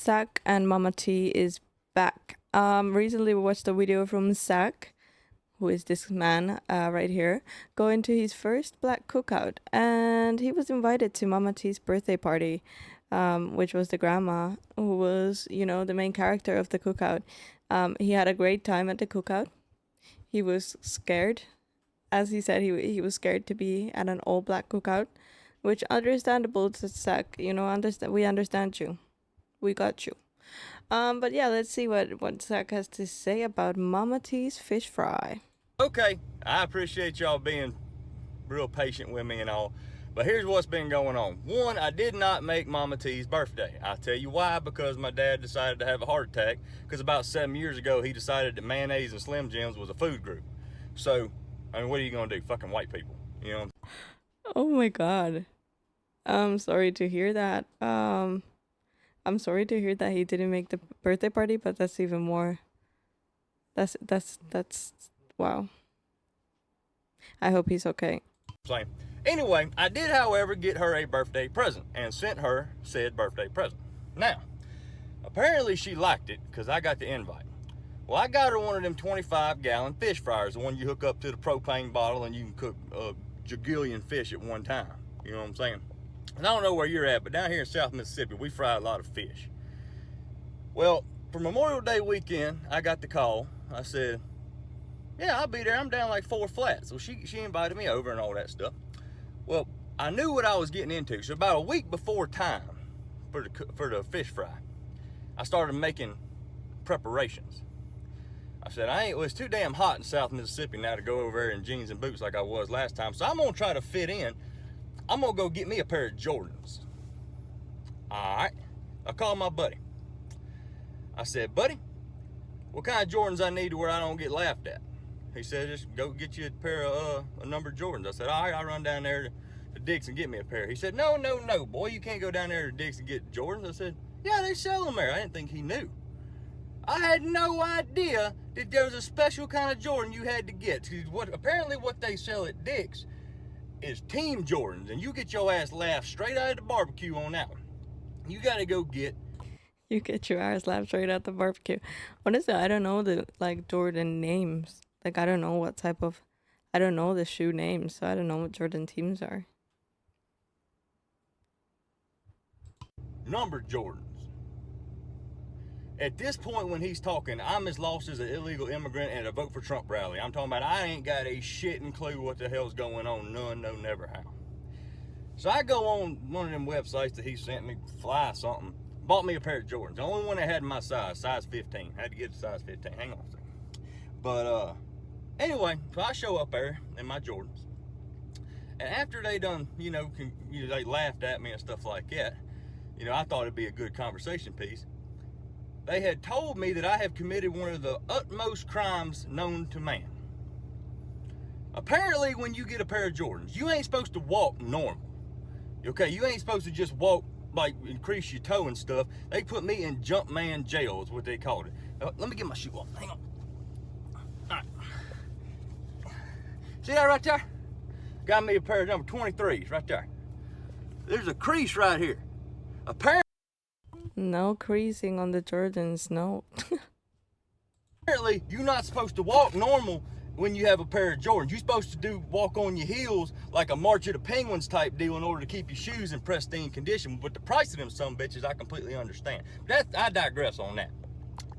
Zack and Mama T is back. Recently we watched a video from Zack, who is this man right here, going to his first Black Cookout, and he was invited to Mama T's birthday party, which was the grandma who was, you know, the main character of the cookout. He had a great time at the cookout. He was scared, as he said, he was scared to be at an all black cookout, which understandable to Zack. You know, we understand you. We got you. But yeah, let's see what Zack has to say about Mama T's fish fry. Okay, I appreciate y'all being real patient with me and all, but here's what's been going on. One, I did not make Mama T's birthday. I'll tell you why, because my dad decided to have a heart attack, because about 7 years ago he decided that mayonnaise and Slim Jims was a food group. So, I mean, what are you gonna do? Fucking white people, you know? Oh my god. I'm sorry to hear that. I'm sorry to hear that he didn't make the birthday party, but that's even more. That's wow. I hope he's okay. Anyway, I did, however, get her a birthday present and sent her said birthday present. Now, apparently she liked it because I got the invite. Well, I got her one of them 25-gallon fish fryers, the one you hook up to the propane bottle and you can cook a jagillion fish at one time. You know what I'm saying? And I don't know where you're at, but down here in South Mississippi, we fry a lot of fish. Well, for Memorial Day weekend, I got the call. I said, yeah, I'll be there. I'm down like 4 flats. So she invited me over and all that stuff. Well, I knew what I was getting into. So about a week before time for the fish fry, I started making preparations. I said, well, it's too damn hot in South Mississippi now to go over there in jeans and boots like I was last time. So I'm going to try to fit in. I'm going to go get me a pair of Jordans. All right. I called my buddy. I said, buddy, what kind of Jordans I need to where I don't get laughed at? He said, just go get you a pair of a number Jordans. I said, all right, I'll run down there to Dick's and get me a pair. He said, no, boy, you can't go down there to Dick's and get Jordans. I said, yeah, they sell them there. I didn't think he knew. I had no idea that there was a special kind of Jordan you had to get. Apparently what they sell at Dick's is team Jordans, and you get your ass laughed straight out of the barbecue on that one. You gotta go get. You get your ass laughed straight out the barbecue. Honestly, I don't know the Jordan names. Like I don't know what type of, I don't know the shoe names, so I don't know what Jordan teams are. Number Jordans. At this point when he's talking, I'm as lost as an illegal immigrant at a vote for Trump rally. I'm talking about I ain't got a shitting clue what the hell's going on. None, no, never how. So I go on one of them websites that he sent me, Fly something, bought me a pair of Jordans. The only one that had my size 15. I had to get a size 15. Hang on a second. But anyway, so I show up there in my Jordans. And after they done, they laughed at me and stuff like that, I thought it'd be a good conversation piece. They had told me that I have committed one of the utmost crimes known to man. Apparently, when you get a pair of Jordans, you ain't supposed to walk normal. Okay, you ain't supposed to just walk, like, increase your toe and stuff. They put me in jump man jail is what they called it. Let me get my shoe off. Hang on. All right. See that right there? Got me a pair of number 23s right there. There's a crease right here. Apparently, no creasing on the Jordans, no. Apparently, you're not supposed to walk normal when you have a pair of Jordans. You're supposed to walk on your heels like a March of the Penguins type deal in order to keep your shoes in pristine condition. But the price of them some bitches, I completely understand. I digress on that.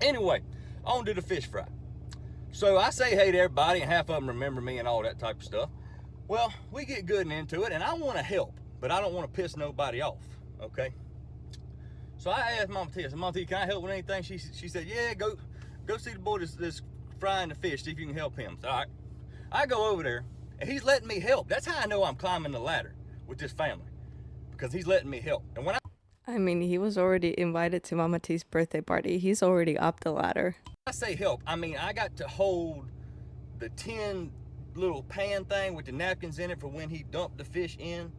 Anyway, on to the fish fry. So I say hey to everybody, and half of them remember me and all that type of stuff. Well, we get good and into it, and I want to help, but I don't want to piss nobody off, okay? So I asked Mama T, I said, Mama T, can I help with anything? She said, yeah, go see the boy that's frying the fish, see if you can help him. So, all right. I go over there, and he's letting me help. That's how I know I'm climbing the ladder with this family, because he's letting me help. And when I mean, he was already invited to Mama T's birthday party. He's already up the ladder. I say help, I mean, I got to hold the tin little pan thing with the napkins in it for when he dumped the fish in.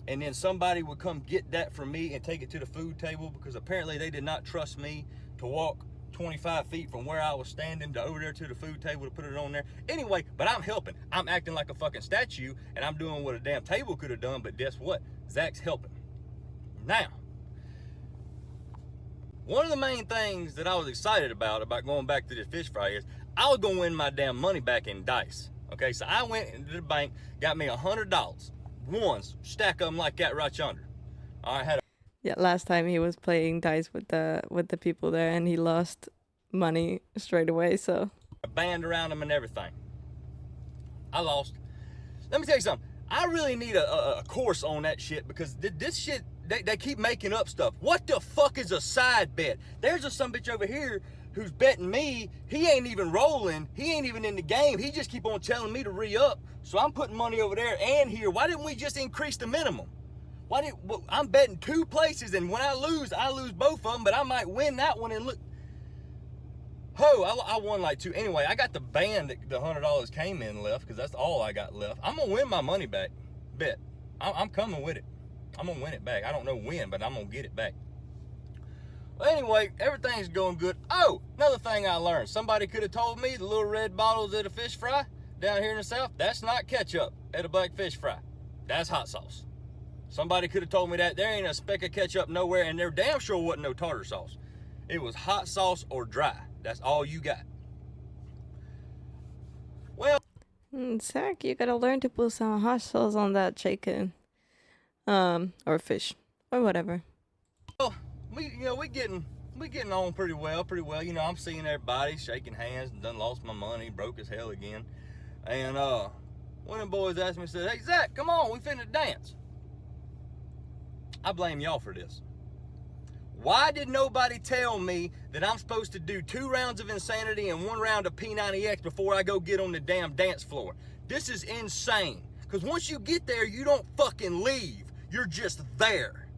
And then somebody would come get that from me and take it to the food table, because apparently they did not trust me to walk 25 feet from where I was standing to over there to the food table to put it on there. Anyway, but I'm helping. I'm acting like a fucking statue, and I'm doing what a damn table could have done, but guess what? Zack's helping. Now, One of the main things that I was excited about going back to this fish fry is I was gonna win my damn money back in dice. Okay, so I went into the bank, got me $100. Ones, stack of them like that right yonder. I had Yeah, last time he was playing dice with the people there, and he lost money straight away. So a band around them and everything. I lost. Let me tell you something. I really need a course on that shit, because this shit, they keep making up stuff. What the fuck is a side bet? There's a some bitch over here who's betting me. He ain't even rolling. He ain't even in the game. He just keep on telling me to re-up. So I'm putting money over there and here. Why didn't we just increase the minimum? I'm betting 2 places, and when I lose both of them, but I might win that one. And look, I won like 2. Anyway, I got the band that the $100 came in left, because that's all I got left. I'm gonna win my money back. Bet. I'm coming with it. I'm gonna win it back. I don't know when, but I'm gonna get it back. Well, anyway, everything's going good. Oh, another thing I learned. Somebody could have told me the little red bottles at a fish fry down here in the South, that's not ketchup at a black fish fry. That's hot sauce. Somebody could have told me that. There ain't a speck of ketchup nowhere, and there damn sure wasn't no tartar sauce. It was hot sauce or dry. That's all you got. Well, Zack, you gotta learn to put some hot sauce on that chicken, or fish, or whatever. we getting on pretty well. You know, I'm seeing everybody shaking hands, and done lost my money, broke as hell again. And one of them boys asked me, said, "Hey Zack, come on, we finna dance." I blame y'all for this. Why did nobody tell me that I'm supposed to do 2 rounds of Insanity and 1 round of P90X before I go get on the damn dance floor? This is insane. Because once you get there, you don't fucking leave. You're just there.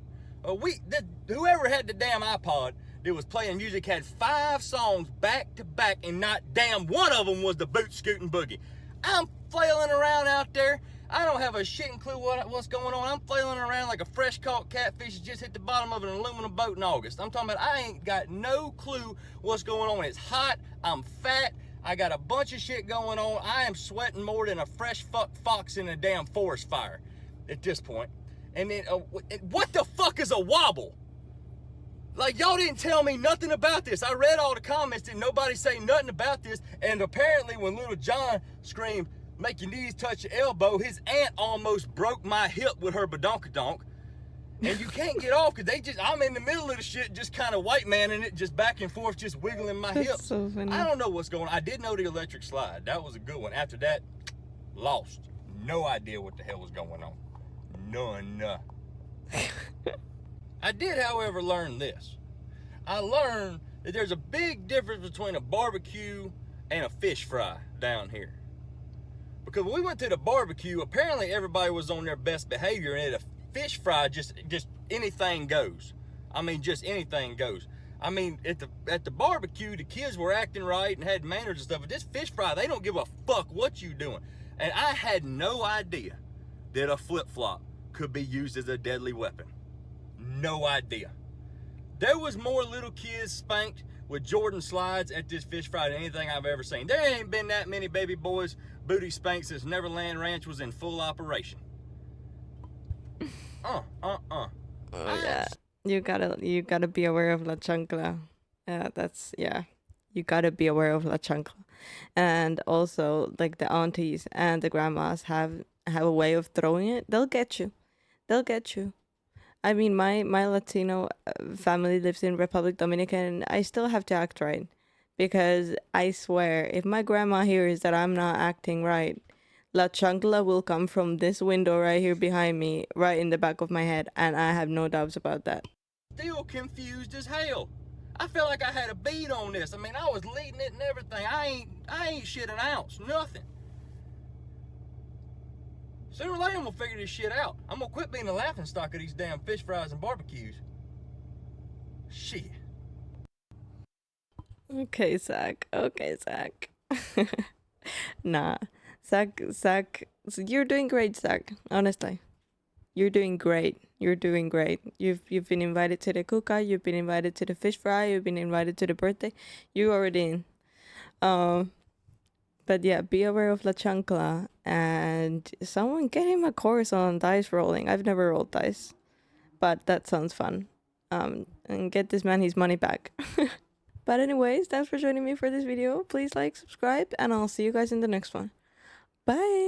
Whoever had the damn iPod that was playing music had 5 songs back to back, and not damn one of them was the Boot Scootin' Boogie. I'm flailing around out there. I don't have a shitting clue what's going on. I'm flailing around like a fresh caught catfish that just hit the bottom of an aluminum boat in August. I'm talking about I ain't got no clue what's going on. It's hot. I'm fat. I got a bunch of shit going on. I am sweating more than a fresh fox in a damn forest fire at this point. And then, what the fuck is a wobble? Like, y'all didn't tell me nothing about this. I read all the comments and nobody say nothing about this. And apparently when little John screamed, "Make your knees touch your elbow," his aunt almost broke my hip with her badonkadonk. And you can't get off, because I'm in the middle of the shit, just kind of white manning it, just back and forth, just wiggling my hips. So funny. I don't know what's going on. I did know the electric slide. That was a good one. After that, lost. No idea what the hell was going on. None. I did, however, learn this. I learned that there's a big difference between a barbecue and a fish fry down here. Because when we went to the barbecue, apparently everybody was on their best behavior, and at a fish fry, just anything goes. I mean, just anything goes. I mean, at the barbecue, the kids were acting right and had manners and stuff. But this fish fry, they don't give a fuck what you doing. And I had no idea that a flip-flop could be used as a deadly weapon. No idea. There was more little kids spanked with Jordan slides at this fish fry than anything I've ever seen. There ain't been that many baby boys booty spanked since Neverland Ranch was in full operation. Yeah. You gotta be aware of La Chancla. You gotta be aware of La Chancla. And also, like, the aunties and the grandmas have a way of throwing it. They'll get you. I mean, my Latino family lives in Republic Dominican, and I still have to act right. Because I swear, if my grandma hears that I'm not acting right, La Chancla will come from this window right here behind me, right in the back of my head, and I have no doubts about that. Still confused as hell. I felt like I had a beat on this. I mean, I was leading it and everything. I ain't shit an ounce, nothing. Sooner or later, I'm gonna figure this shit out. I'm gonna quit being the laughing stock of these damn fish fries and barbecues. Shit. Okay, Zack. Nah. Zack, you're doing great, Zack. Honestly. You're doing great. You've been invited to the cookout, you've been invited to the fish fry, you've been invited to the birthday. You're already in. But yeah, be aware of La Chancla, and someone get him a course on dice rolling. I've never rolled dice, but that sounds fun. and get this man his money back. But anyways, thanks for joining me for this video. Please like, subscribe, and I'll see you guys in the next one. Bye!